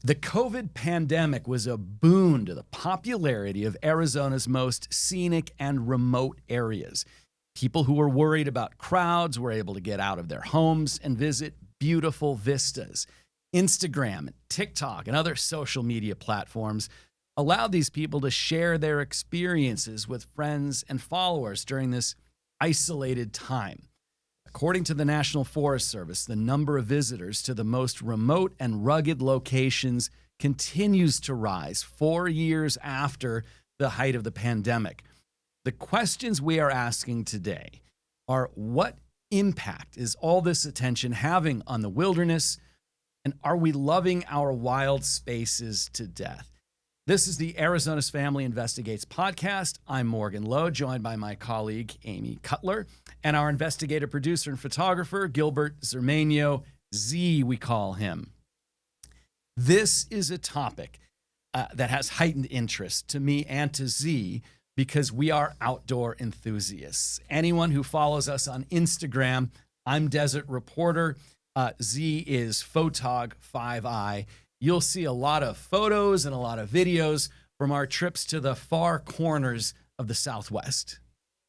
The COVID pandemic was a boon to the popularity of Arizona's most scenic and remote areas. People who were worried about crowds were able to get out of their homes and visit beautiful vistas. Instagram, TikTok, and other social media platforms allowed these people to share their experiences with friends and followers during this isolated time. According to the National Forest Service, the number of visitors to the most remote and rugged locations continues to rise 4 years after the height of the pandemic. The questions we are asking today are: what impact is all this attention having on the wilderness? And are we loving our wild spaces to death? This is the Arizona's Family Investigates podcast. I'm Morgan Loew, joined by my colleague, Amy Cutler, and our investigative producer and photographer, Gilbert Zermeno, Z, we call him. This is a topic that has heightened interest to me and to Z because we are outdoor enthusiasts. Anyone who follows us on Instagram, I'm Desert Reporter. Z is Photog5i. You'll see a lot of photos and a lot of videos from our trips to the far corners of the Southwest.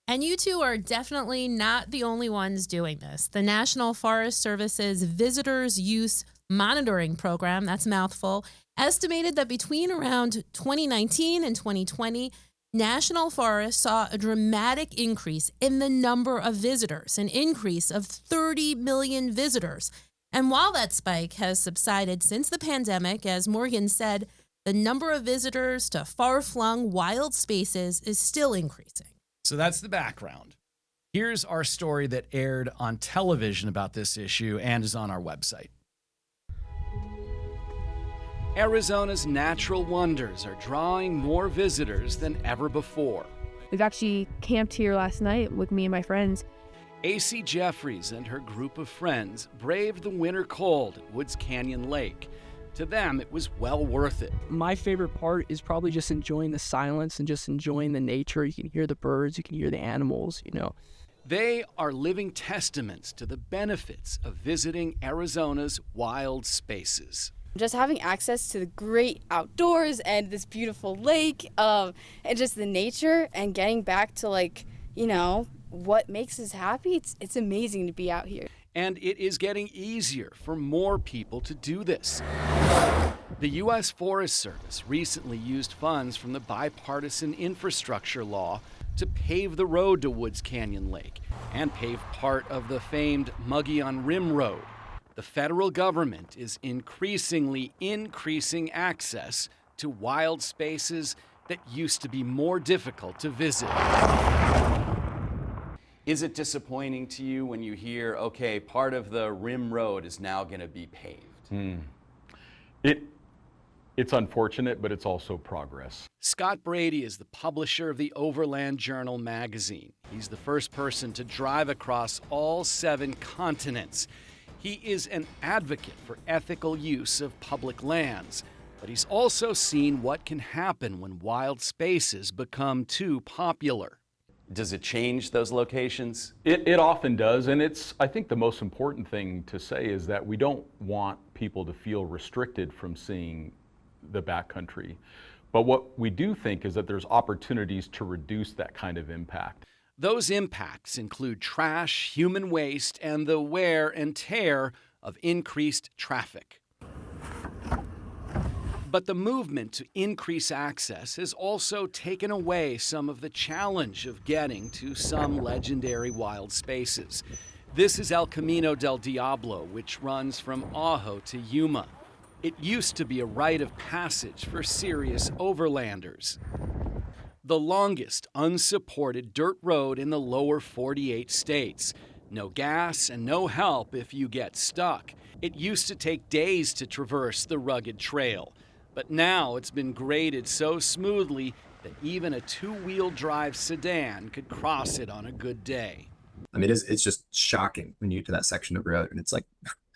And you two are definitely not the only ones doing this. The National Forest Service's Visitors Use Monitoring Program, that's a mouthful, estimated that between around 2019 and 2020, National Forest saw a dramatic increase in the number of visitors, an increase of 30 million visitors. And while that spike has subsided since the pandemic, as Morgan said, the number of visitors to far-flung wild spaces is still increasing. So that's the background. Here's our story that aired on television about this issue and is on our website. Arizona's natural wonders are drawing more visitors than ever before. We've actually camped here last night with me and my friends. AC Jeffries and her group of friends braved the winter cold at Woods Canyon Lake. To them, it was well worth it. My favorite part is probably just enjoying the silence and just enjoying the nature. You can hear the birds, you can hear the animals, They are living testaments to the benefits of visiting Arizona's wild spaces. Just having access to the great outdoors and this beautiful lake, and just the nature, and getting back to what makes us happy, it's amazing to be out here. And it is getting easier for more people to do this. The U.S. Forest Service recently used funds from the bipartisan infrastructure law to pave the road to Woods Canyon Lake and pave part of the famed Mogollon Rim Road. The federal government is increasing access to wild spaces that used to be more difficult to visit. Is it disappointing to you when you hear, okay, part of the Rim Road is now going to be paved? It's unfortunate, but it's also progress. Scott Brady is the publisher of the Overland Journal magazine. He's the first person to drive across all 7 continents. He is an advocate for ethical use of public lands, but he's also seen what can happen when wild spaces become too popular. Does it change those locations? It often does, and I think the most important thing to say is that we don't want people to feel restricted from seeing the backcountry. But what we do think is that there's opportunities to reduce that kind of impact. Those impacts include trash, human waste, and the wear and tear of increased traffic. But the movement to increase access has also taken away some of the challenge of getting to some legendary wild spaces. This is El Camino del Diablo, which runs from Ajo to Yuma. It used to be a rite of passage for serious overlanders. The longest unsupported dirt road in the lower 48 states. No gas and no help if you get stuck. It used to take days to traverse the rugged trail. But now it's been graded so smoothly that even a 2-wheel drive sedan could cross it on a good day. I mean, it's just shocking when you get to that section of road, and it's like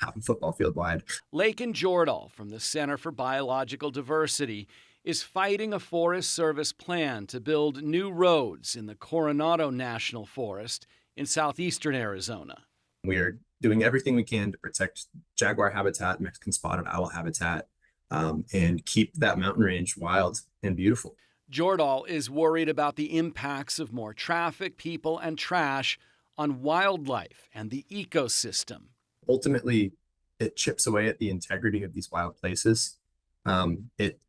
half a football field wide. Laiken Jordahl from the Center for Biological Diversity is fighting a Forest Service plan to build new roads in the Coronado National Forest in southeastern Arizona. We are doing everything we can to protect jaguar habitat, Mexican spotted owl habitat, and keep that mountain range wild and beautiful. Jordahl is worried about the impacts of more traffic, people, and trash on wildlife and the ecosystem. Ultimately, it chips away at the integrity of these wild places. It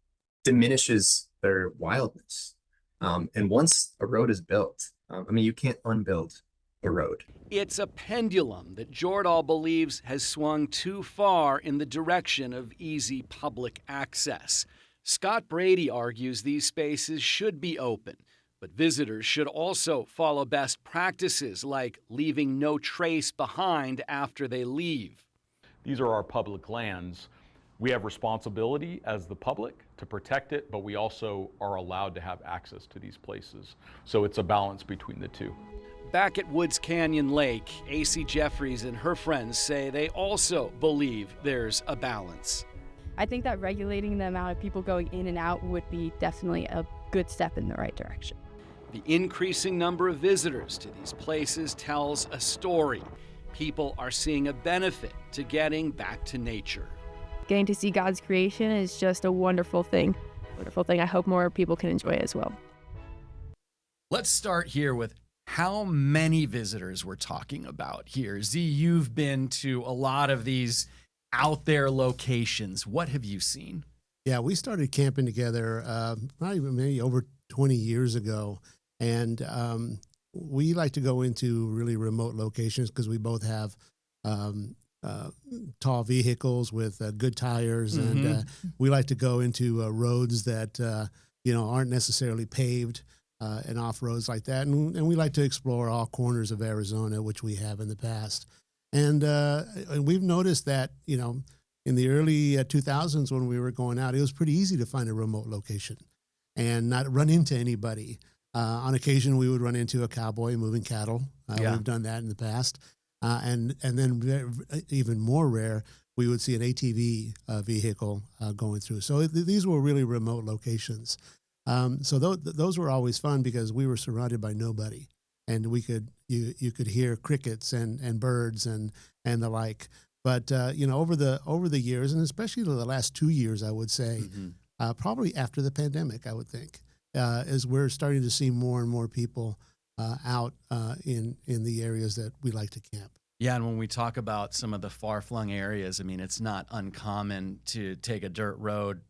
diminishes their wildness. And once a road is built, you can't unbuild a road. It's a pendulum that Jordahl believes has swung too far in the direction of easy public access. Scott Brady argues these spaces should be open, but visitors should also follow best practices like leaving no trace behind after they leave. These are our public lands. We have responsibility as the public to protect it, but we also are allowed to have access to these places. So it's a balance between the two. Back at Woods Canyon Lake, A.C. Jeffries and her friends say they also believe there's a balance. I think that regulating the amount of people going in and out would be definitely a good step in the right direction. The increasing number of visitors to these places tells a story. People are seeing a benefit to getting back to nature. Getting to see God's creation is just a wonderful thing. Wonderful thing. I hope more people can enjoy it as well. Let's start here with how many visitors we're talking about here. Z, you've been to a lot of these out there locations. What have you seen? Yeah, we started camping together maybe over 20 years ago. And we like to go into really remote locations because we both have tall vehicles with good tires. And we like to go into roads that, aren't necessarily paved and off roads like that. And we like to explore all corners of Arizona, which we have in the past. And we've noticed that, in the early 2000s when we were going out, it was pretty easy to find a remote location and not run into anybody. On occasion, we would run into a cowboy moving cattle. We've done that in the past. And then even more rare, we would see an ATV vehicle going through. So these were really remote locations. So those were always fun because we were surrounded by nobody. And you could hear crickets and birds and the like. But over the years, and especially the last 2 years, I would say, probably after the pandemic, I would think, as we're starting to see more and more people out in the areas that we like to camp. Yeah, and when we talk about some of the far-flung areas, it's not uncommon to take a dirt road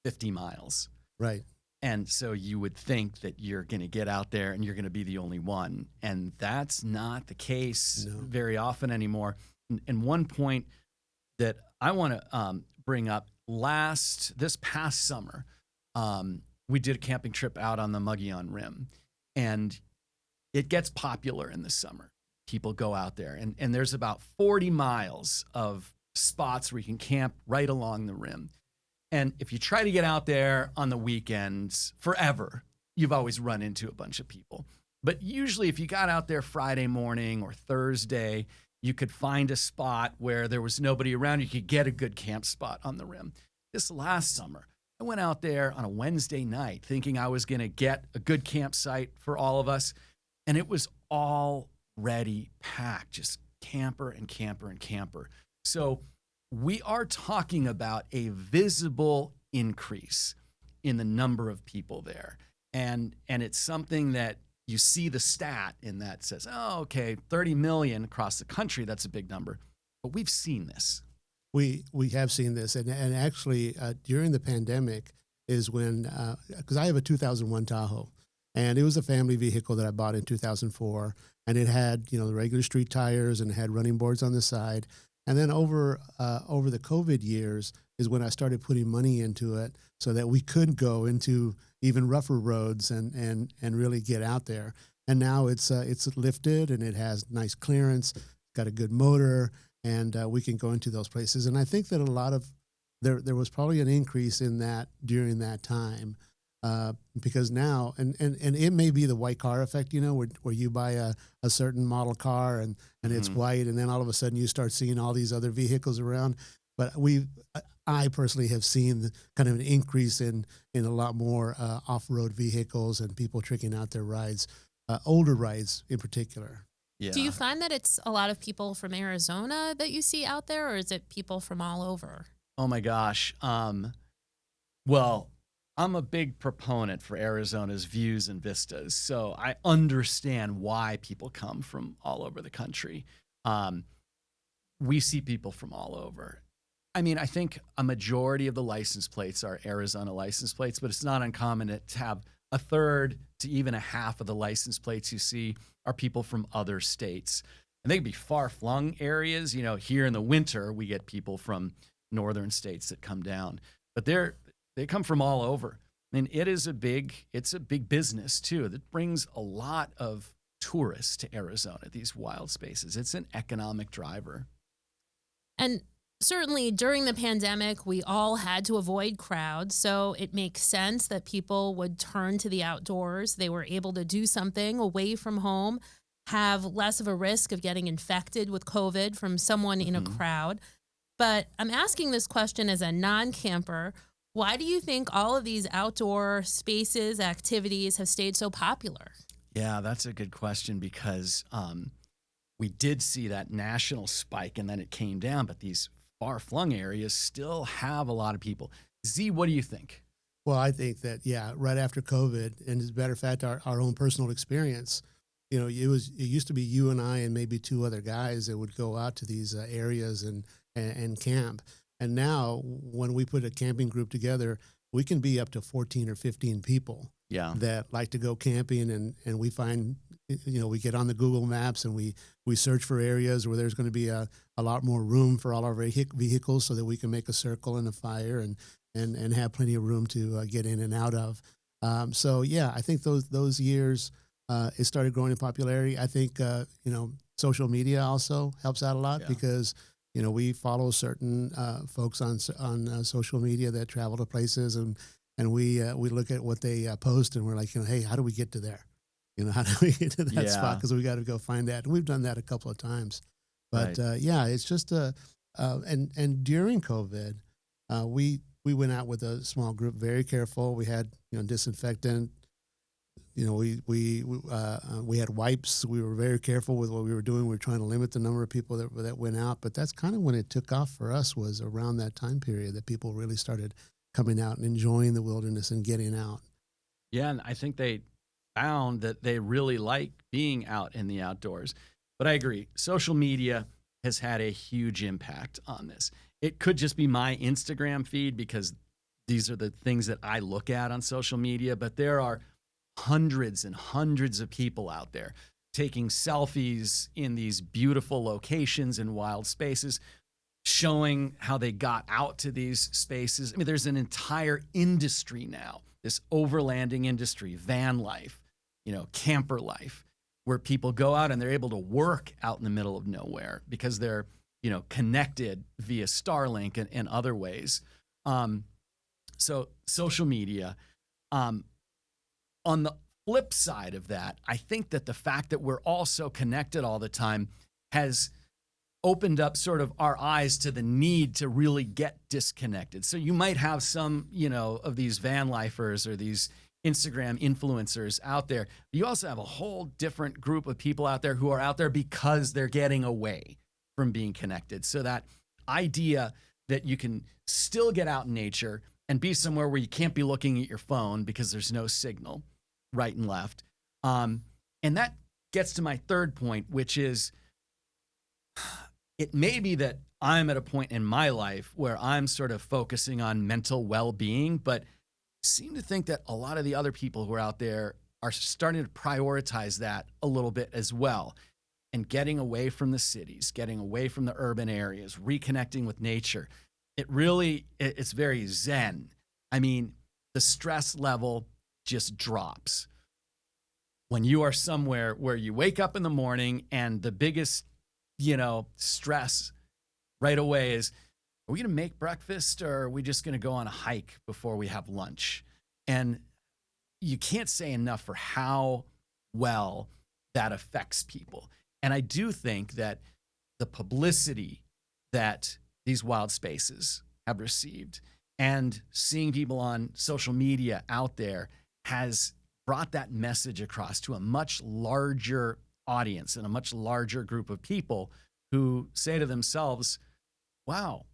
50 miles. Right. And so you would think that you're going to get out there and you're going to be the only one. And that's not the case very often anymore. And one point that I want to bring up, this past summer, we did a camping trip out on the Mogollon Rim. And it gets popular in the summer. People go out there. And there's about 40 miles of spots where you can camp right along the rim. And if you try to get out there on the weekends forever, you've always run into a bunch of people. But usually if you got out there Friday morning or Thursday, you could find a spot where there was nobody around. You could get a good camp spot on the rim. This last summer, I went out there on a Wednesday night thinking I was going to get a good campsite for all of us. And it was already packed, just camper and camper and camper. So we are talking about a visible increase in the number of people there. And it's something that you see the stat in that says, 30 million across the country. That's a big number. But we've seen this. We have seen this. And actually, during the pandemic is when, because I have a 2001 Tahoe. And it was a family vehicle that I bought in 2004. And it had, the regular street tires and it had running boards on the side. And then over the COVID years is when I started putting money into it so that we could go into even rougher roads and really get out there. And now it's lifted and it has nice clearance, got a good motor, and we can go into those places. And I think that a lot of there was probably an increase in that during that time. Because now, and it may be the white car effect, where you buy a certain model car and it's white, and then all of a sudden you start seeing all these other vehicles around. But I personally have seen kind of an increase in a lot more off-road vehicles and people tricking out their rides, older rides in particular. Yeah. Do you find that it's a lot of people from Arizona that you see out there, or is it people from all over? Oh my gosh. Well, I'm a big proponent for Arizona's views and vistas, so I understand why people come from all over the country. We see people from all over. I mean, I think a majority of the license plates are Arizona license plates, but it's not uncommon to have a third to even a half of the license plates you see are people from other states. And they can be far-flung areas. You know, here in the winter, we get people from northern states that come down, but they come from all over. I mean, it's a big business too. That brings a lot of tourists to Arizona, these wild spaces. It's an economic driver. And certainly during the pandemic, we all had to avoid crowds. So it makes sense that people would turn to the outdoors. They were able to do something away from home, have less of a risk of getting infected with COVID from someone in a crowd. But I'm asking this question as a non-camper. Why do you think all of these outdoor spaces, activities have stayed so popular? Yeah, that's a good question, because we did see that national spike and then it came down, but these far-flung areas still have a lot of people. Z, what do you think? Well, I think that, yeah, right after COVID, and as a matter of fact, our own personal experience, you know, it used to be you and I and maybe two other guys that would go out to these areas and camp. And now when we put a camping group together, we can be up to 14 or 15 people that like to go camping, and we find, you know, we get on the Google Maps and we search for areas where there's going to be a lot more room for all our vehicles so that we can make a circle and a fire and have plenty of room to get in and out of. So yeah, I think those years it started growing in popularity. I think you know, social media also helps out a lot because, you know, we follow certain folks on social media that travel to places, and we look at what they post, and we're like, you know, hey, how do we get to there? You know, how do we get to that spot? Because we got to go find that. And we've done that a couple of times. But yeah, it's just and during COVID, we went out with a small group, very careful. We had, you know, disinfectant. You know, we had wipes. We were very careful with what we were doing. We were trying to limit the number of people that went out. But that's kind of when it took off for us, was around that time period that people really started coming out and enjoying the wilderness and getting out. Yeah, and I think they found that they really like being out in the outdoors. But I agree, social media has had a huge impact on this. It could just be my Instagram feed, because these are the things that I look at on social media, but there are hundreds and hundreds of people out there taking selfies in these beautiful locations and wild spaces, showing how they got out to these spaces. I mean, there's an entire industry now, this overlanding industry, van life, you know, camper life, where people go out and they're able to work out in the middle of nowhere because they're, you know, connected via Starlink and other ways. So social media. On the flip side of that, I think that the fact that we're all so connected all the time has opened up sort of our eyes to the need to really get disconnected. So you might have some, you know, of these van lifers or these Instagram influencers out there. You also have a whole different group of people out there who are out there because they're getting away from being connected. So that idea that you can still get out in nature and be somewhere where you can't be looking at your phone because there's no signal right and left. And that gets to my third point, which is, it may be that I'm at a point in my life where I'm sort of focusing on mental well-being, but seem to think that a lot of the other people who are out there are starting to prioritize that a little bit as well, and getting away from the cities, getting away from the urban areas, reconnecting with nature. It's very zen. I mean, the stress level just drops. When you are somewhere where you wake up in the morning and the biggest, you know, stress right away is, are we going to make breakfast, or are we just going to go on a hike before we have lunch? And you can't say enough for how well that affects people. And I do think that the publicity that these wild spaces have received, and seeing people on social media out there, has brought that message across to a much larger audience and a much larger group of people who say to themselves, wow,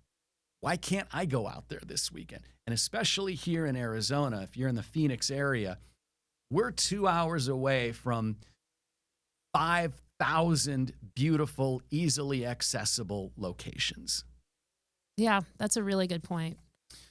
Why can't I go out there this weekend? And especially here in Arizona, if you're in the Phoenix area, we're 2 hours away from 5,000 beautiful, easily accessible locations. Yeah, that's a really good point.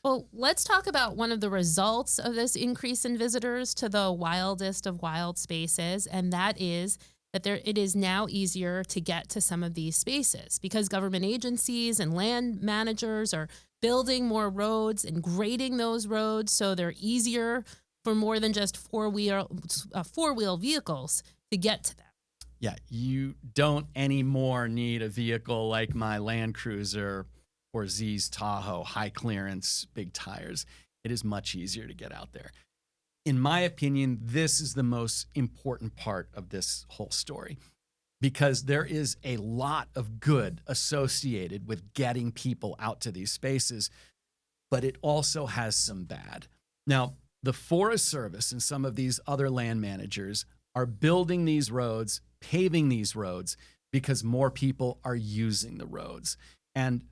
Well, let's talk about one of the results of this increase in visitors to the wildest of wild spaces, and that is that it is now easier to get to some of these spaces because government agencies and land managers are building more roads and grading those roads so they're easier for more than just four-wheel vehicles to get to them. Yeah, you don't anymore need a vehicle like my Land Cruiser or Z's Tahoe, high clearance, big tires. It is much easier to get out there. In my opinion, this is the most important part of this whole story because there is a lot of good associated with getting people out to these spaces, but it also has some bad. Now, the Forest Service and some of these other land managers are building these roads, paving these roads because more people are using the roads. And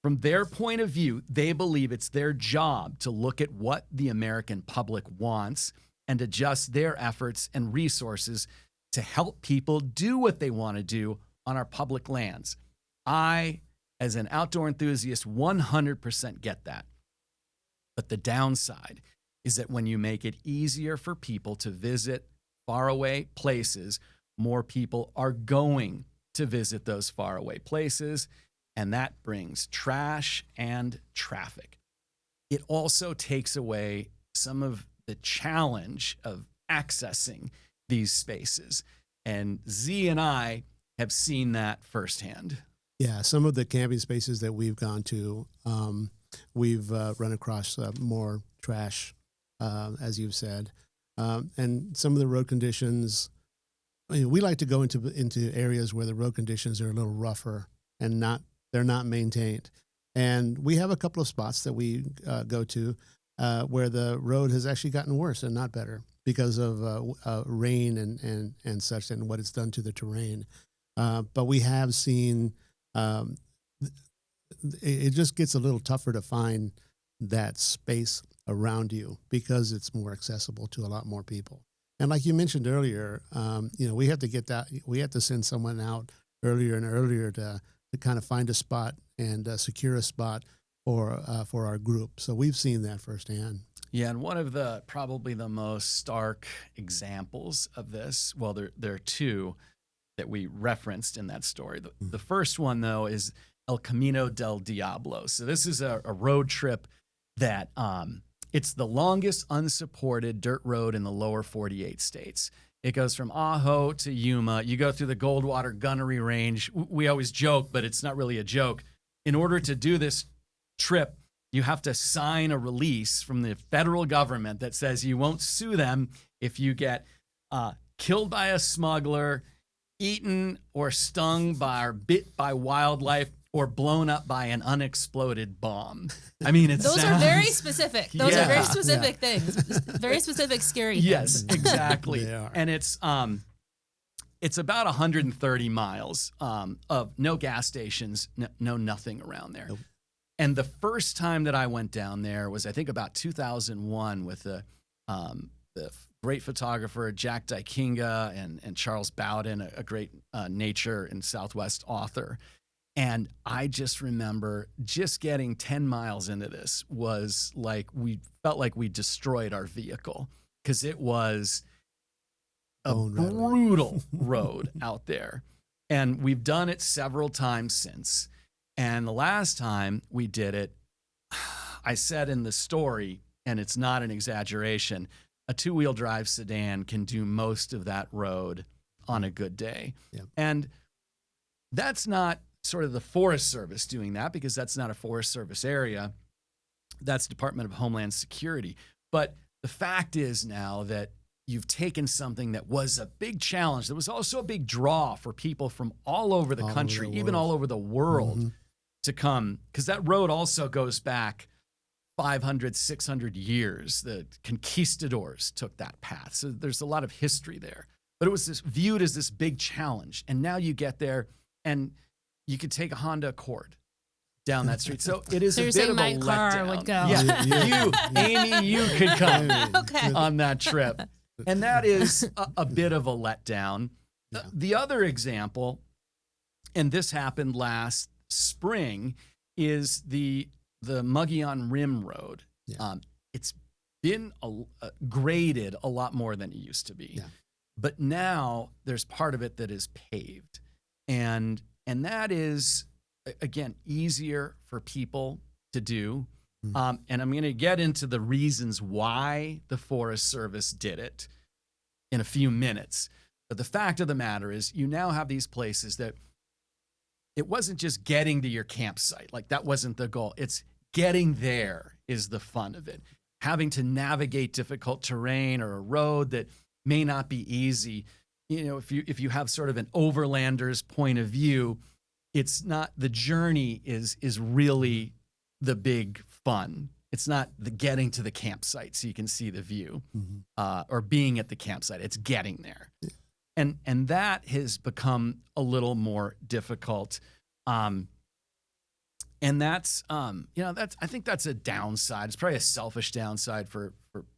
from their point of view, they believe it's their job to look at what the American public wants and adjust their efforts and resources to help people do what they want to do on our public lands. I, as an outdoor enthusiast, 100% get that. But the downside is that when you make it easier for people to visit faraway places, more people are going to visit those faraway places. And that brings trash and traffic. It also takes away some of the challenge of accessing these spaces. And Z and I have seen that firsthand. Yeah, some of the camping spaces that we've gone to, we've run across more trash, as you've said. And some of the road conditions, we like to go into areas where the road conditions are a little rougher and they're not maintained. And we have a couple of spots that we go to where the road has actually gotten worse and not better because of rain and such and what it's done to the terrain. But we have seen it just gets a little tougher to find that space around you because it's more accessible to a lot more people. And like you mentioned earlier, we have to send someone out earlier and earlier to kind of find a spot and secure a spot for our group. So we've seen that firsthand. Yeah, and one of the probably the most stark examples of this, well, there are two that we referenced in that story. The first one, though, is El Camino del Diablo. So this is a road trip that it's the longest unsupported dirt road in the lower 48 states. It goes from Ajo to Yuma. You go through the Goldwater Gunnery Range. We always joke, but it's not really a joke. In order to do this trip, you have to sign a release from the federal government that says you won't sue them if you get killed by a smuggler, eaten or stung by or bit by wildlife, or blown up by an unexploded bomb. I mean, those are very specific. Those are very specific things. Very specific, scary things. Yes, exactly. They are. And it's about 130 miles of no gas stations, no nothing around there. Nope. And the first time that I went down there was, I think, about 2001 with the great photographer Jack Dykinga and Charles Bowden, a great nature and Southwest author. And I just remember just getting 10 miles into this was like, we felt like we destroyed our vehicle because it was a brutal road out there. And we've done it several times since. And the last time we did it, I said in the story, and it's not an exaggeration, a two-wheel drive sedan can do most of that road on a good day. Yeah. And that's not sort of the Forest Service doing that because that's not a Forest Service area. That's Department of Homeland Security. But the fact is now that you've taken something that was a big challenge, that was also a big draw for people from all over the country, even all over the world, to come. Because that road also goes back 500, 600 years. The conquistadors took that path. So there's a lot of history there. But it was viewed as this big challenge. And now you get there and you could take a Honda Accord down that street. So it is So a you're bit saying of my a car letdown. would go. Yeah, you, Amy, you could come Okay. on that trip. And that is a bit of a letdown. Yeah. The other example, and this happened last spring, is the Mogollon Rim Road. Yeah. It's been graded a lot more than it used to be. Yeah. But now there's part of it that is paved. And that is, again, easier for people to do. And I'm going to get into the reasons why the Forest Service did it in a few minutes. But the fact of the matter is you now have these places that it wasn't just getting to your campsite. Like, that wasn't the goal. It's getting there is the fun of it. Having to navigate difficult terrain or a road that may not be easy. You know, if you have sort of an overlander's point of view, it's not, the journey is really the big fun. It's not the getting to the campsite so you can see the view, or being at the campsite. It's getting there. And that has become a little more difficult. And that's, I think that's a downside. It's probably a selfish downside for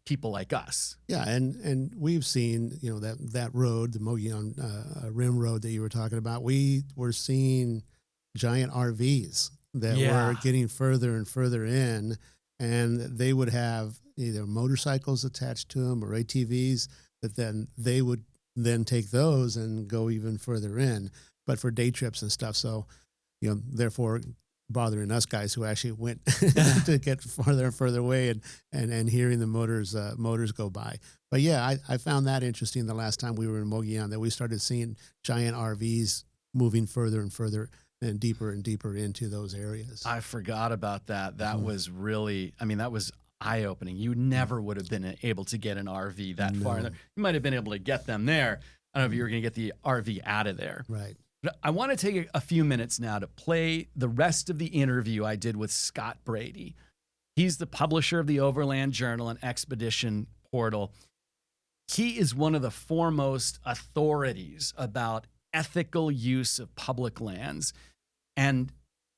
people like us. Yeah, and we've seen, that road, the Mogollon Rim Road that you were talking about. We were seeing giant RVs that were getting further and further in, and they would have either motorcycles attached to them or ATVs that then they would then take those and go even further in, but for day trips and stuff. So, therefore bothering us guys who actually went to get farther and further away and hearing the motors go by. But yeah, I found that interesting the last time we were in Mogollon, that we started seeing giant RVs moving further and further and deeper into those areas. I forgot about that. That was really, that was eye-opening. You never would have been able to get an RV that far. You might have been able to get them there. I don't know if you were going to get the RV out of there. Right. But I want to take a few minutes now to play the rest of the interview I did with Scott Brady. He's the publisher of the Overland Journal and Expedition Portal. He is one of the foremost authorities about ethical use of public lands. And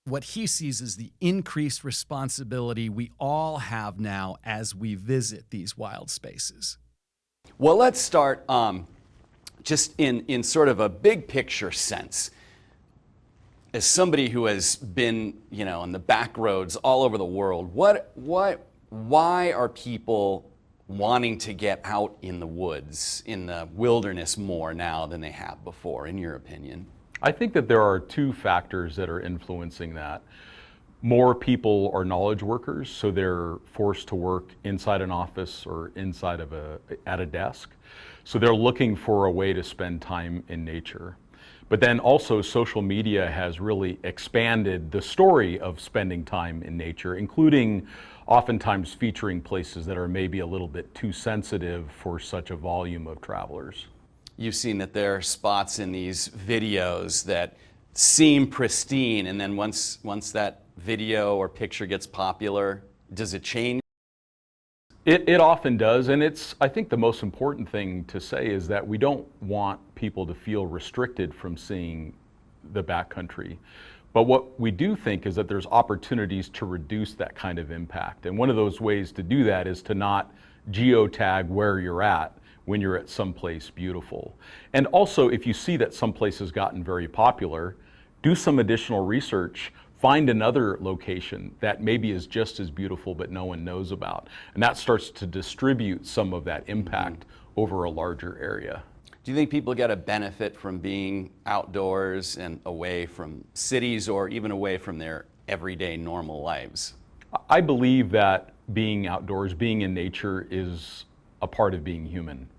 what he sees is the increased responsibility we all have now as we visit these wild spaces. Well, let's start just in sort of a big picture sense. As somebody who has been, on the back roads all over the world, why are people wanting to get out in the woods, in the wilderness more now than they have before, in your opinion? I think that there are two factors that are influencing that. More people are knowledge workers, so they're forced to work inside an office or inside of at a desk. So they're looking for a way to spend time in nature. But then also social media has really expanded the story of spending time in nature, including oftentimes featuring places that are maybe a little bit too sensitive for such a volume of travelers. You've seen that there are spots in these videos that seem pristine, and then once that video or picture gets popular, does it change? It often does, and I think the most important thing to say is that we don't want people to feel restricted from seeing the backcountry. But what we do think is that there's opportunities to reduce that kind of impact. And one of those ways to do that is to not geotag where you're at when you're at someplace beautiful. And also, if you see that someplace has gotten very popular, do some additional research. Find another location that maybe is just as beautiful but no one knows about. And that starts to distribute some of that impact over a larger area. Do you think people get a benefit from being outdoors and away from cities or even away from their everyday normal lives? I believe that being outdoors, being in nature, is a part of being human.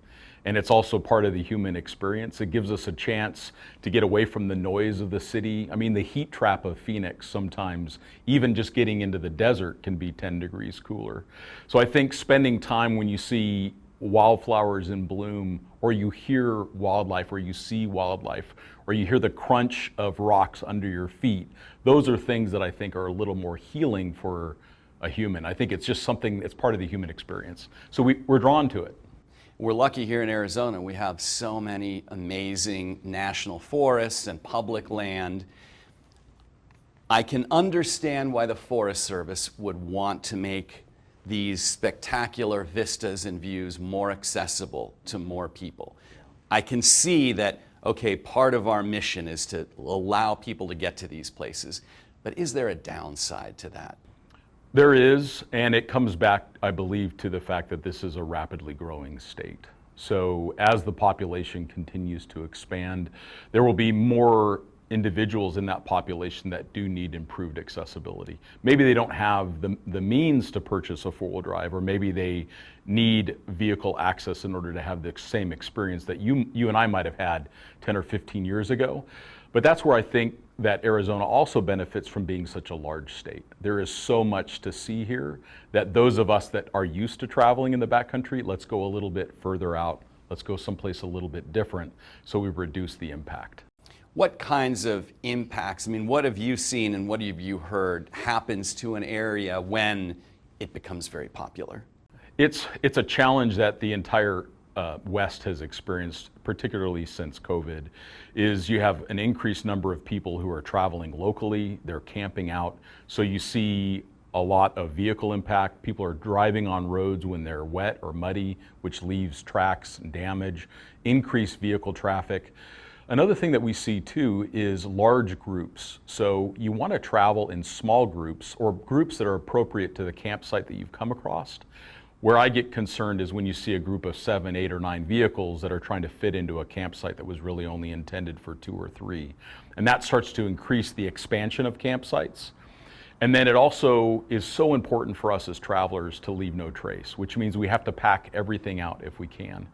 And it's also part of the human experience. It gives us a chance to get away from the noise of the city. The heat trap of Phoenix sometimes, even just getting into the desert, can be 10 degrees cooler. So I think spending time when you see wildflowers in bloom, or you hear wildlife, or you see wildlife, or you hear the crunch of rocks under your feet, those are things that I think are a little more healing for a human. I think it's just something that's part of the human experience. So we're drawn to it. We're lucky here in Arizona. We have so many amazing national forests and public land. I can understand why the Forest Service would want to make these spectacular vistas and views more accessible to more people. I can see that, okay, part of our mission is to allow people to get to these places. But is there a downside to that? There is, and it comes back, I believe, to the fact that this is a rapidly growing state. So as the population continues to expand, there will be more individuals in that population that do need improved accessibility. Maybe they don't have the means to purchase a four-wheel drive, or maybe they need vehicle access in order to have the same experience that you and I might have had 10 or 15 years ago. But that's where I think that Arizona also benefits from being such a large state. There is so much to see here that those of us that are used to traveling in the backcountry, let's go a little bit further out. Let's go someplace a little bit different so we reduce the impact. What kinds of impacts, I mean, what have you seen and what have you heard happens to an area when it becomes very popular? It's a challenge that the entire West has experienced, particularly since COVID, is you have an increased number of people who are traveling locally, they're camping out, so you see a lot of vehicle impact. People are driving on roads when they're wet or muddy, which leaves tracks and damage, increased vehicle traffic. Another thing that we see too is large groups. So you want to travel in small groups or groups that are appropriate to the campsite that you've come across. Where I get concerned is when you see a group of 7, 8, or 9 vehicles that are trying to fit into a campsite that was really only intended for 2 or 3. And that starts to increase the expansion of campsites. And then it also is so important for us as travelers to leave no trace, which means we have to pack everything out if we can.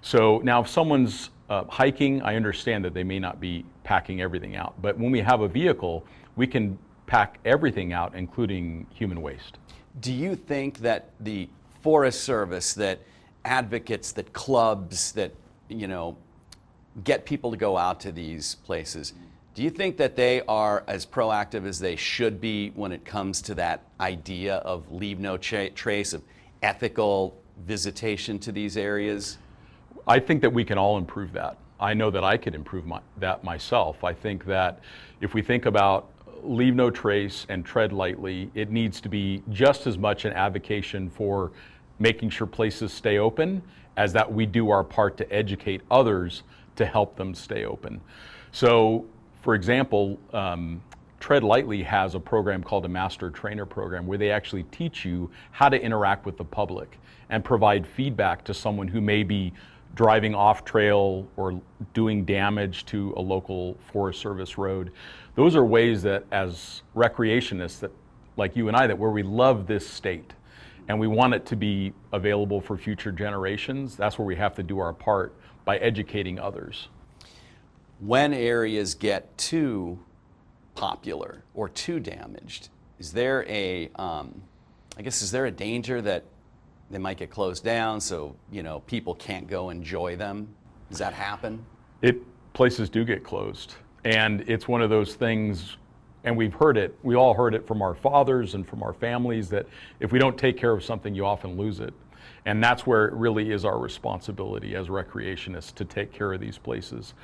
So now if someone's hiking, I understand that they may not be packing everything out. But when we have a vehicle, we can pack everything out, including human waste. Do you think that the Forest Service, that advocates, that clubs, that, you know, get people to go out to these places, do you think that they are as proactive as they should be when it comes to that idea of leave no trace, of ethical visitation to these areas? I think that we can all improve that. I know that I could improve that myself. I think that if we think about leave no trace and tread lightly, it needs to be just as much an advocacy for making sure places stay open as that we do our part to educate others to help them stay open. So, for example, Tread Lightly has a program called a Master Trainer Program where they actually teach you how to interact with the public and provide feedback to someone who may be driving off trail or doing damage to a local Forest Service road. Those are ways that as recreationists, that like you and I, that where we love this state and we want it to be available for future generations, that's where we have to do our part by educating others. When areas get too popular or too damaged, is there a, is there a danger that they might get closed down so, you know, people can't go enjoy them? Does that happen? Places do get closed. And it's one of those things, and we all heard it from our fathers and from our families, that if we don't take care of something, you often lose it. And that's where it really is our responsibility as recreationists to take care of these places.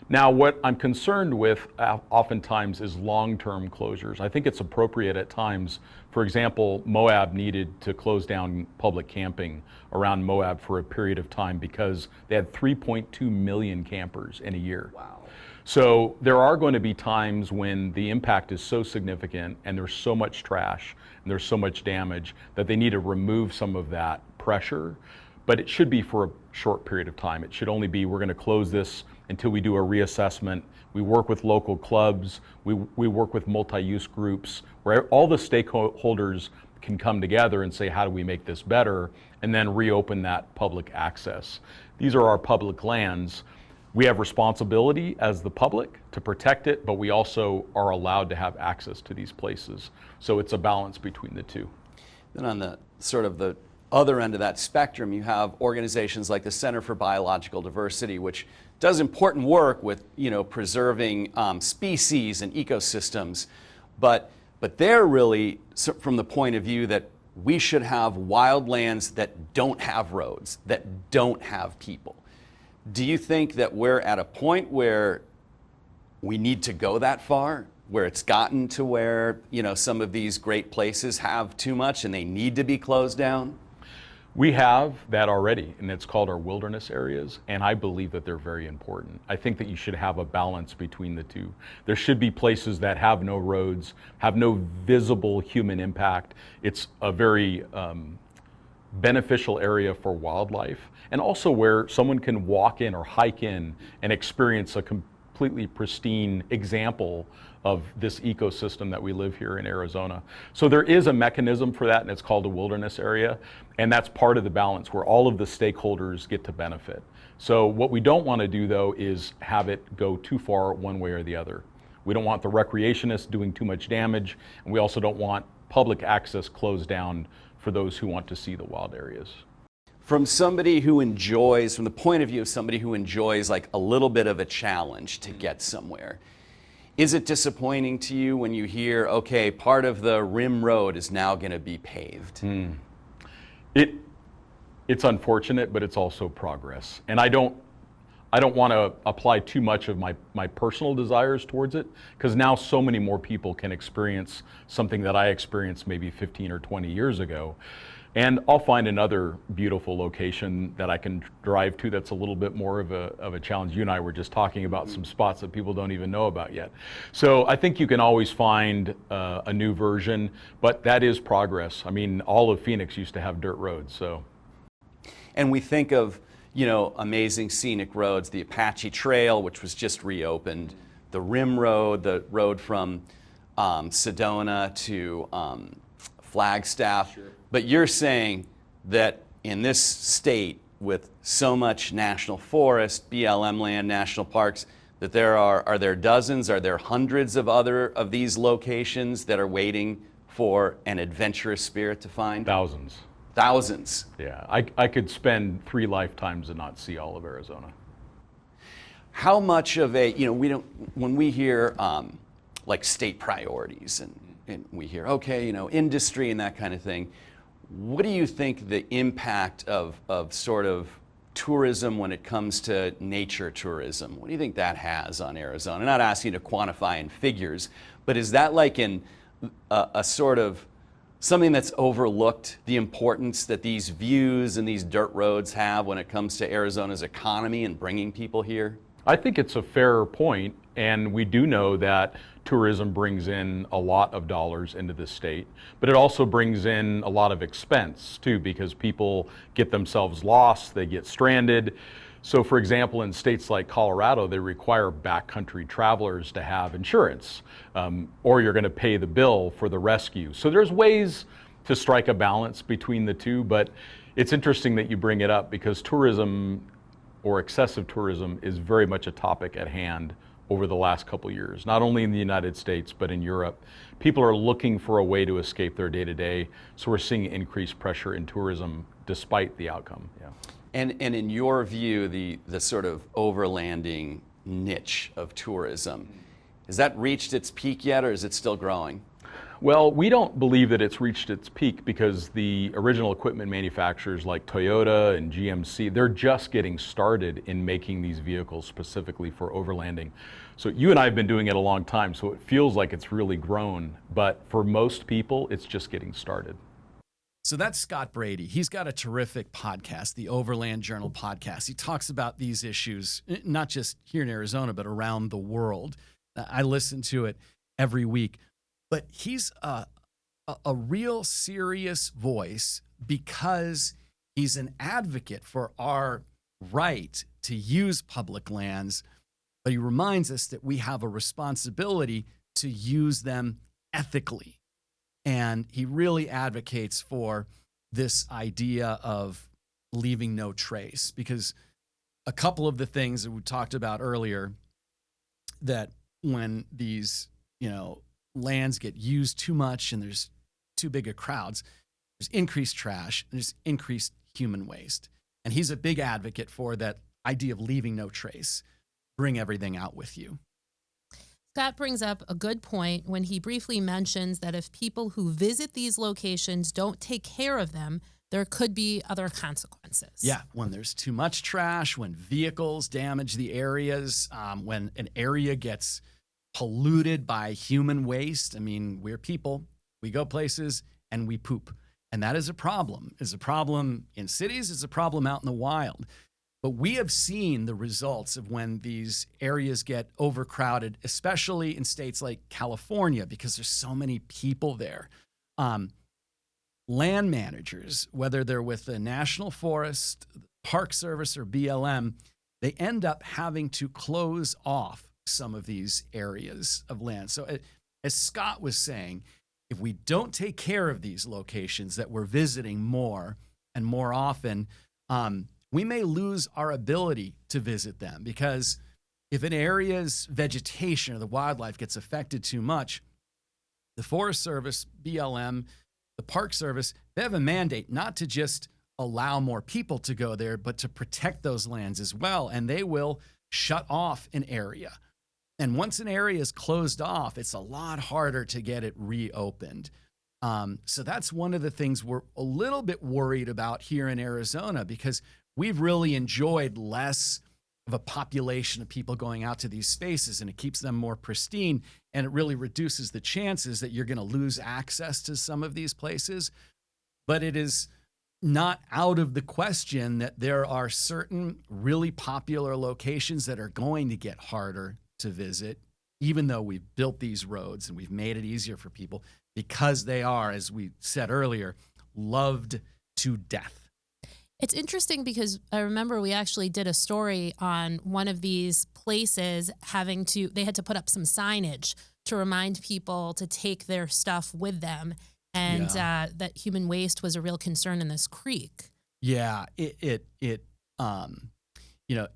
Now, what I'm concerned with oftentimes is long-term closures. I think it's appropriate at times. For example, Moab needed to close down public camping around Moab for a period of time because they had 3.2 million campers in a year. Wow. So there are going to be times when the impact is so significant and there's so much trash and there's so much damage that they need to remove some of that pressure, but it should be for a short period of time. It should only be, we're going to close this until we do a reassessment. We work with local clubs, we work with multi-use groups where all the stakeholders can come together and say, how do we make this better? And then reopen that public access. These are our public lands. We have responsibility as the public to protect it, but we also are allowed to have access to these places. So it's a balance between the two. Then on the sort of the other end of that spectrum, you have organizations like the Center for Biological Diversity, which does important work with, you know, preserving species and ecosystems, but they're really from the point of view that we should have wildlands that don't have roads, that don't have people. Do you think that we're at a point where we need to go that far? where it's gotten to where, some of these great places have too much and they need to be closed down? We have that already, and it's called our wilderness areas, and I believe that they're very important. I think that you should have a balance between the two. There should be places that have no roads, have no visible human impact. It's a very beneficial area for wildlife, and also where someone can walk in or hike in and experience a completely pristine example of this ecosystem that we live here in Arizona. So there is a mechanism for that, and it's called a wilderness area, and that's part of the balance where all of the stakeholders get to benefit. So what we don't want to do, though, is have it go too far one way or the other. We don't want the recreationists doing too much damage, and we also don't want public access closed down for those who want to see the wild areas. From the point of view of somebody who enjoys like a little bit of a challenge to get somewhere, is it disappointing to you when you hear, okay, part of the rim road is now going to be paved? It's unfortunate, but it's also progress. And I don't want to apply too much of my personal desires towards it, because now so many more people can experience something that I experienced maybe 15 or 20 years ago. And I'll find another beautiful location that I can drive to that's a little bit more of a challenge. You and I were just talking about some spots that people don't even know about yet. So I think you can always find a new version, but that is progress. I mean, all of Phoenix used to have dirt roads, so. And we think of, amazing scenic roads, the Apache Trail, which was just reopened, the Rim Road, the road from Sedona to Flagstaff. Sure. But you're saying that in this state with so much national forest, BLM land, national parks, that are there dozens, are there hundreds of these locations that are waiting for an adventurous spirit to find? Thousands. Thousands. Yeah, I could spend 3 lifetimes and not see all of Arizona. How much of when we hear like state priorities and we hear, okay, industry and that kind of thing, what do you think the impact of sort of tourism when it comes to nature tourism, what do you think that has on Arizona? I'm not asking you to quantify in figures, but is that like a sort of something that's overlooked, the importance that these views and these dirt roads have when it comes to Arizona's economy and bringing people here? I think it's a fair point, and we do know that tourism brings in a lot of dollars into the state, but it also brings in a lot of expense too, because people get themselves lost, they get stranded. So for example, in states like Colorado, they require backcountry travelers to have insurance, or you're going to pay the bill for the rescue. So there's ways to strike a balance between the two, but it's interesting that you bring it up because tourism or excessive tourism is very much a topic at hand over the last couple years, not only in the United States, but in Europe. People are looking for a way to escape their day-to-day, so we're seeing increased pressure in tourism despite the outcome. Yeah. And in your view, the sort of overlanding niche of tourism, has that reached its peak yet, or is it still growing? Well, we don't believe that it's reached its peak because the original equipment manufacturers like Toyota and GMC, they're just getting started in making these vehicles specifically for overlanding. So you and I have been doing it a long time, so it feels like it's really grown, but for most people, it's just getting started. So that's Scott Brady. He's got a terrific podcast, the Overland Journal podcast. He talks about these issues, not just here in Arizona, but around the world. I listen to it every week. But he's a real serious voice because he's an advocate for our right to use public lands. But he reminds us that we have a responsibility to use them ethically. And he really advocates for this idea of leaving no trace, because a couple of the things that we talked about earlier, that when these, lands get used too much and there's too big of crowds, there's increased trash and there's increased human waste. And he's a big advocate for that idea of leaving no trace. Bring everything out with you. Scott brings up a good point when he briefly mentions that if people who visit these locations don't take care of them, there could be other consequences. Yeah, when there's too much trash, when vehicles damage the areas, when an area gets polluted by human waste. I mean, we're people, we go places and we poop. And that is a problem. It's a problem in cities, it's a problem out in the wild. But we have seen the results of when these areas get overcrowded, especially in states like California, because there's so many people there. Land managers, whether they're with the National Forest, Park Service, or BLM, they end up having to close off some of these areas of land. So as Scott was saying, if we don't take care of these locations that we're visiting more and more often, we may lose our ability to visit them, because if an area's vegetation or the wildlife gets affected too much, the Forest Service, BLM, the Park Service, they have a mandate not to just allow more people to go there, but to protect those lands as well. And they will shut off an area. And once an area is closed off, it's a lot harder to get it reopened. So that's one of the things we're a little bit worried about here in Arizona, because we've really enjoyed less of a population of people going out to these spaces, and it keeps them more pristine, and it really reduces the chances that you're going to lose access to some of these places. But it is not out of the question that there are certain really popular locations that are going to get harder to visit, even though we've built these roads and we've made it easier for people, because they are, as we said earlier, loved to death. It's interesting because I remember we actually did a story on one of these places they had to put up some signage to remind people to take their stuff with them, and that human waste was a real concern in this creek. Yeah,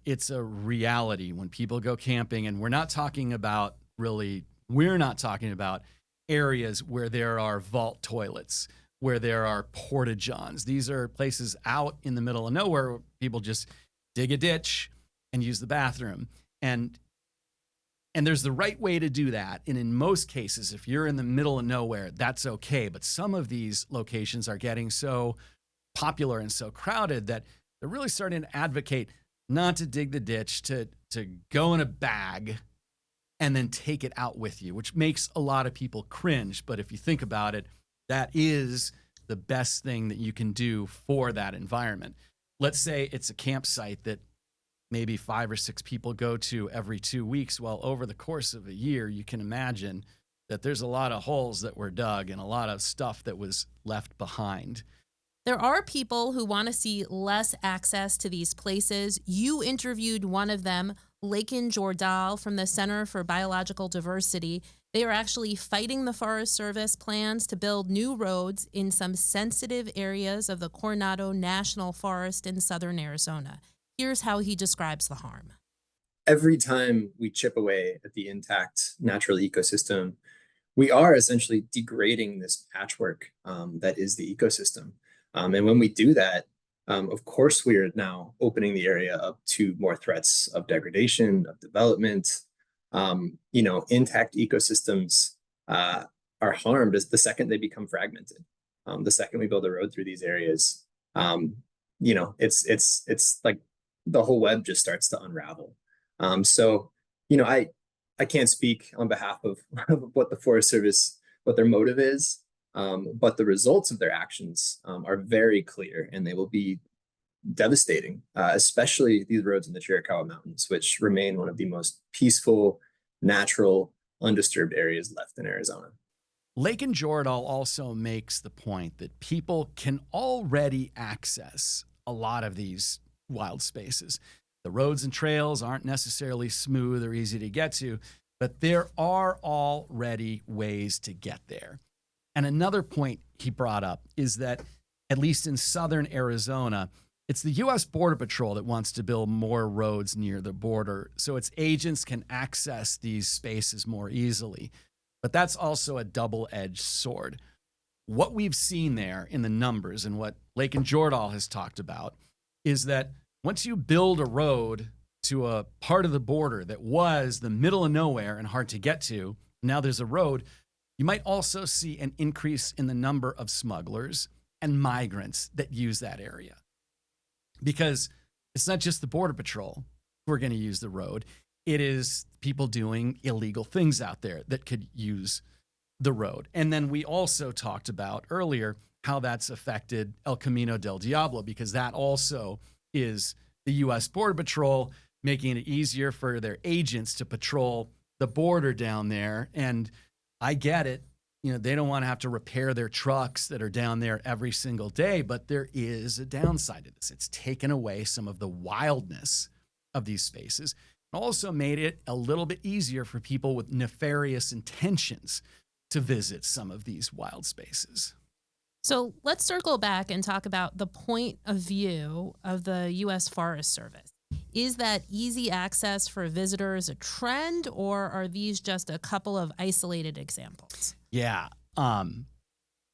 it's a reality when people go camping, and we're not talking about areas where there are vault toilets, where there are porta-johns. These are places out in the middle of nowhere where people just dig a ditch and use the bathroom. And there's the right way to do that. And in most cases, if you're in the middle of nowhere, that's okay. But some of these locations are getting so popular and so crowded that they're really starting to advocate not to dig the ditch, to go in a bag and then take it out with you, which makes a lot of people cringe. But if you think about it, that is the best thing that you can do for that environment. Let's say it's a campsite that maybe 5 or 6 people go to every 2 weeks. Well, over the course of a year, you can imagine that there's a lot of holes that were dug and a lot of stuff that was left behind. There are people who want to see less access to these places. You interviewed one of them, Laiken Jordahl from the Center for Biological Diversity. They are actually fighting the Forest Service plans to build new roads in some sensitive areas of the Coronado National Forest in southern Arizona. Here's how he describes the harm. Every time we chip away at the intact natural ecosystem, we are essentially degrading this patchwork that is the ecosystem. And when we do that, of course, we are now opening the area up to more threats of degradation, of development. Intact ecosystems are harmed as the second they become fragmented. The second we build a road through these areas, it's like the whole web just starts to unravel. I can't speak on behalf of what the Forest Service, what their motive is. But the results of their actions are very clear, and they will be devastating, especially these roads in the Chiricahua Mountains, which remain one of the most peaceful, natural, undisturbed areas left in Arizona. Laiken Jordahl also makes the point that people can already access a lot of these wild spaces. The roads and trails aren't necessarily smooth or easy to get to, but there are already ways to get there. And another point he brought up is that, at least in southern Arizona, it's the U.S. Border Patrol that wants to build more roads near the border so its agents can access these spaces more easily. But that's also a double-edged sword. What we've seen there in the numbers, and what Laiken Jordahl has talked about, is that once you build a road to a part of the border that was the middle of nowhere and hard to get to, now there's a road, you might also see an increase in the number of smugglers and migrants that use that area. Because it's not just the Border Patrol who are going to use the road. it is people doing illegal things out there that could use the road. And then we also talked about earlier how that's affected El Camino del Diablo, because that also is the U.S. Border Patrol making it easier for their agents to patrol the border down there. And I get it. They don't want to have to repair their trucks that are down there every single day, but there is a downside to this. It's taken away some of the wildness of these spaces. It also made it a little bit easier for people with nefarious intentions to visit some of these wild spaces. So let's circle back and talk about the point of view of the U.S. Forest Service. Is that easy access for visitors a trend, or are these just a couple of isolated examples? Yeah.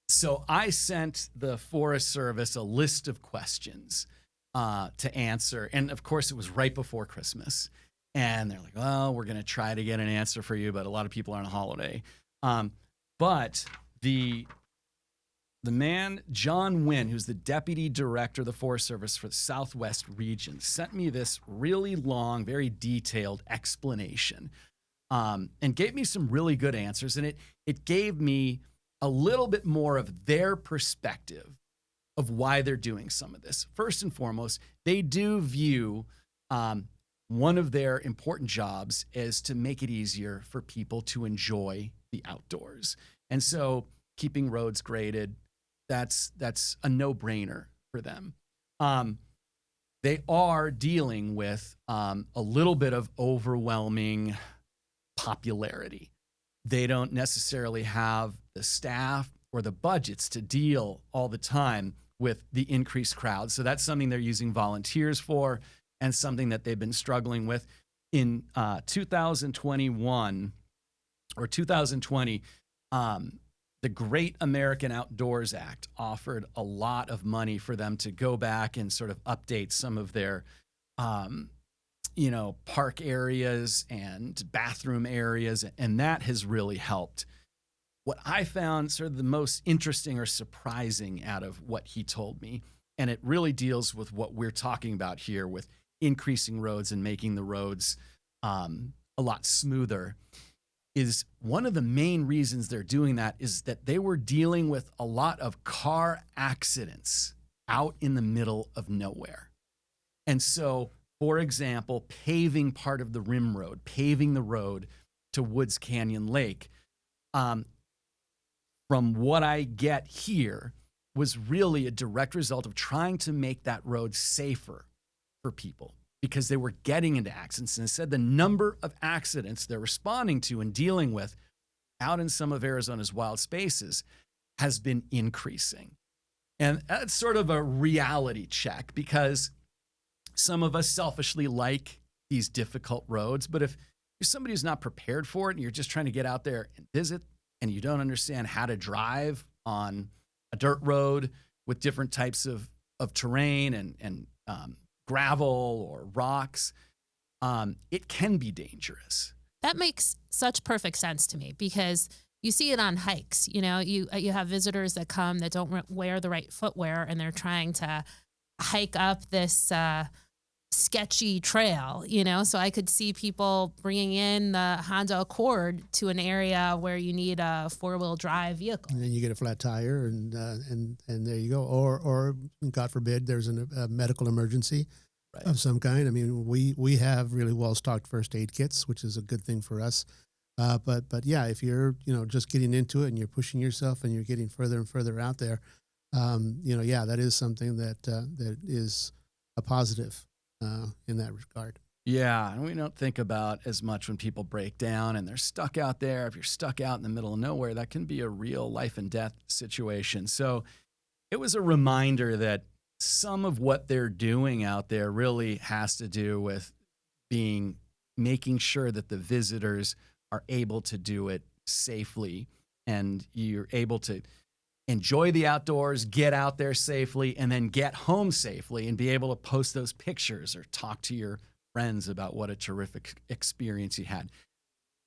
So I sent the Forest Service a list of questions to answer. And of course, it was right before Christmas. And they're like, well, we're going to try to get an answer for you, but a lot of people are on a holiday. But the man, John Wynn, who's the deputy director of the Forest Service for the Southwest region, sent me this really long, very detailed explanation and gave me some really good answers. And it gave me a little bit more of their perspective of why they're doing some of this. First and foremost, they do view one of their important jobs is to make it easier for people to enjoy the outdoors. And so keeping roads graded, that's a no-brainer for them. They are dealing with a little bit of overwhelming popularity. They don't necessarily have the staff or the budgets to deal all the time with the increased crowd. So that's something they're using volunteers for, and something that they've been struggling with. In 2021 or 2020, the Great American Outdoors Act offered a lot of money for them to go back and sort of update some of their, park areas and bathroom areas, and that has really helped. What I found sort of the most interesting or surprising out of what he told me, and it really deals with what we're talking about here with increasing roads and making the roads a lot smoother, is one of the main reasons they're doing that is that they were dealing with a lot of car accidents out in the middle of nowhere. And so, for example, paving part of the rim road, paving the road to Woods Canyon Lake, from what I get here, was really a direct result of trying to make that road safer for people, because they were getting into accidents. And it said the number of accidents they're responding to and dealing with out in some of Arizona's wild spaces has been increasing. And that's sort of a reality check, because some of us selfishly like these difficult roads. But if you're somebody who's not prepared for it and you're just trying to get out there and visit, and you don't understand how to drive on a dirt road with different types of terrain and gravel or rocks, it can be dangerous. That makes such perfect sense to me, because you see it on hikes. You have visitors that come that don't wear the right footwear, and they're trying to hike up this sketchy trail, so I could see people bringing in the Honda Accord to an area where you need a 4-wheel drive vehicle. And then you get a flat tire, and there you go. Or God forbid, there's a medical emergency of some kind. I mean, we have really well-stocked first aid kits, which is a good thing for us. But yeah, if you're just getting into it and you're pushing yourself and you're getting further and further out there, that is something that is a positive in that regard. Yeah, and we don't think about as much when people break down and they're stuck out there. If you're stuck out in the middle of nowhere, that can be a real life and death situation. So it was a reminder that some of what they're doing out there really has to do with making sure that the visitors are able to do it safely, and you're able to enjoy the outdoors, get out there safely, and then get home safely and be able to post those pictures or talk to your friends about what a terrific experience you had.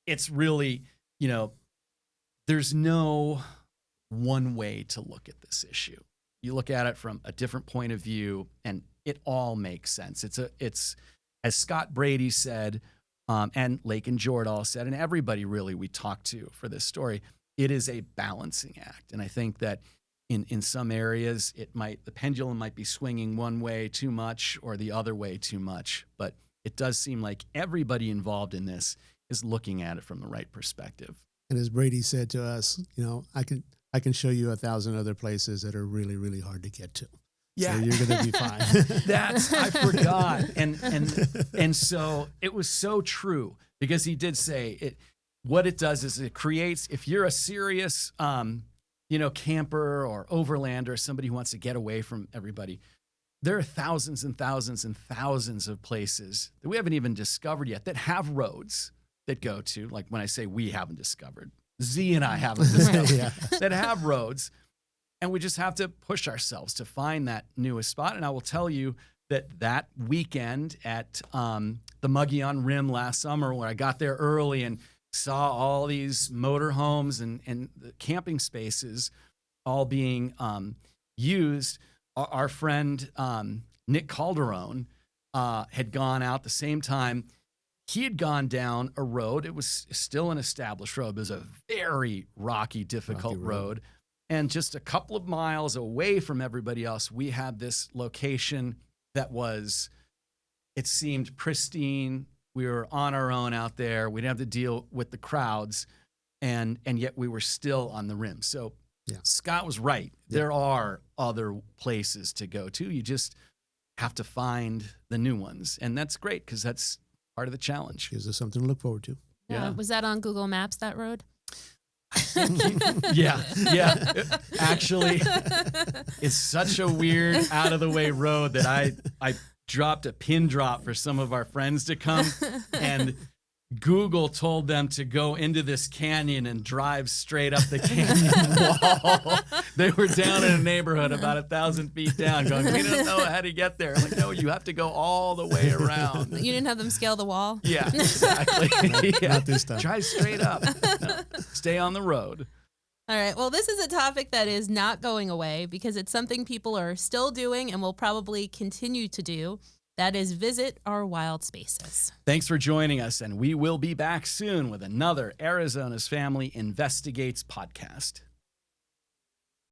It's really, there's no one way to look at this issue. You look at it from a different point of view, and it all makes sense. It's as Scott Brady said, And Laiken Jordahl said, and everybody really we talked to for this story, it is a balancing act. And I think that in some areas, the pendulum might be swinging one way too much or the other way too much. But it does seem like everybody involved in this is looking at it from the right perspective. And as Brady said to us, I can show you 1,000 other places that are really, really hard to get to. Yeah, so you're going to be fine. I forgot, and so it was so true because he did say it. What it does is it creates. If you're a serious, camper or overlander, somebody who wants to get away from everybody, there are thousands and thousands and thousands of places that we haven't even discovered yet that have roads that go to. Like when I say we haven't discovered, Z and I haven't discovered that have roads. And we just have to push ourselves to find that newest spot. And I will tell you that weekend at the Mogollon Rim last summer, where I got there early and saw all these motorhomes and the camping spaces all being used, our friend Nick Calderon had gone out the same time. He had gone down a road. It was still an established road. It was a very rocky, difficult road. And just a couple of miles away from everybody else, we had this location that it seemed pristine. We were on our own out there. We didn't have to deal with the crowds. And yet we were still on the rim. So Scott was right. There are other places to go to. You just have to find the new ones. And that's great because that's part of the challenge. Gives us something to look forward to. Yeah. Was that on Google Maps, that road? Yeah. Actually, it's such a weird, out of the way road that I dropped a pin drop for some of our friends to come, and Google told them to go into this canyon and drive straight up the canyon wall. They were down in a neighborhood about 1,000 feet down going, we don't know how to get there. I'm like, no, you have to go all the way around. You didn't have them scale the wall? Yeah, exactly. Not this time. Drive straight up. No, stay on the road. All right. Well, this is a topic that is not going away because it's something people are still doing and will probably continue to do. That is visit our wild spaces. Thanks for joining us, and we will be back soon with another Arizona's Family Investigates podcast.